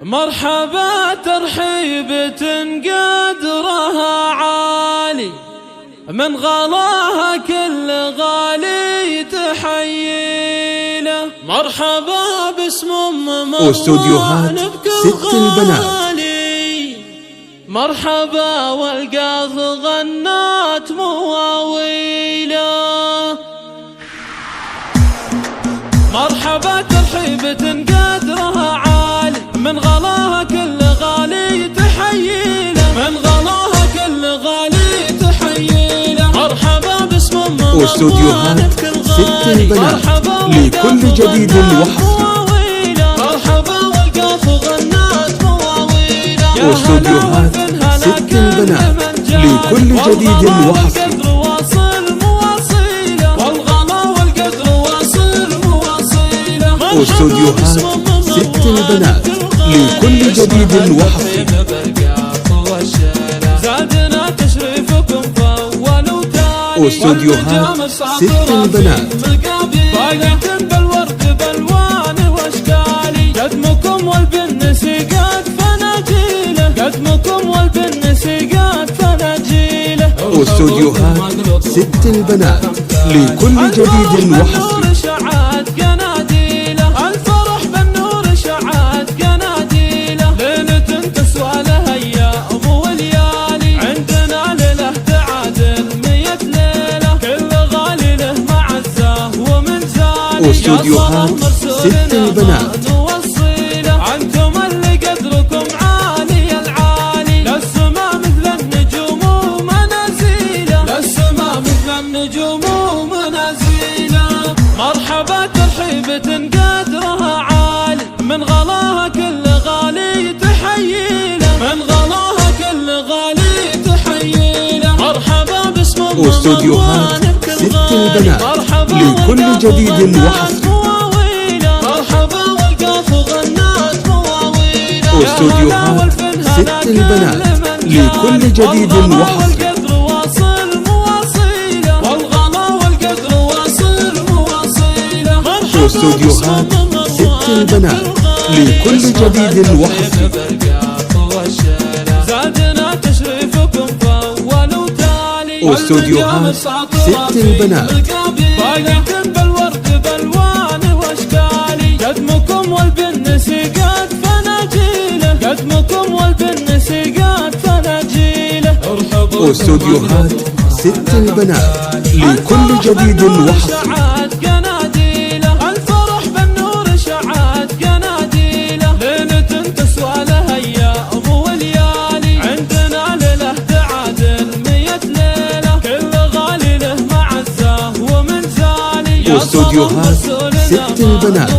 مرحبا ترحيبة قدرها عالي، من غلاها كل غالي تحييله. مرحبا باسم واستوديوهات ست البنات. مرحبا والقاف غنات مواويله. مرحبا ترحيبة قدرها عالي، من غلاها كل غالي تحييله. من غلاها كل غالي تحييله. مرحبا باسم واستوديوهات ست البنات لكل جديد وحصري. مرحبا والقاف غنات مواويله. واستوديوهات ست البنات لكل جديد وحصري. واستوديوهات ست البنات لكل جديد وحصري. زادنا تشريفكم فأول وتالي. واستوديوهات ست البنات باقية بالورد بالوان واشكالي. قدمكم والبن سيقات فناجيله. قدمكم والبن سيقات فناجيله. واستوديوهات ست البنات لكل جديد وحصري. واستوديوهات ست البنات أنتم اللي قدركم عالي العالي. للسما مثل النجوم ومنازيله. للسما مثل النجوم ومنازيله. مرحبا ترحيبة قدرها عالي، من غلاها كل غالي تحييله. من غلاها كل غالي تحييله. مرحبا باسم واستوديوهات ست البنات لكل جديد وحصري. مرحبا والقاف غنات مواويله. واستوديوهات ست البنات لكل جديد وحصري. واستوديوهات ست البنات لكل جديد وحصري. زادنا تشريفكم فأول وتالي. واستوديوهات ست البنات باقية بالورد بالوان واشكالي. قدمكم والبن سيقات فناجيله. قدمكم والبن سيقات فناجيله. واستوديوهات ست البنات لكل جديد وحصري. الفرح بالنور شعات قناديله. ليلة تسوى لها ايام وليالي. عندنا ليله تعادل 100 ليله. كل غالي له معزه ومن زالي. واستوديوهات ست البنات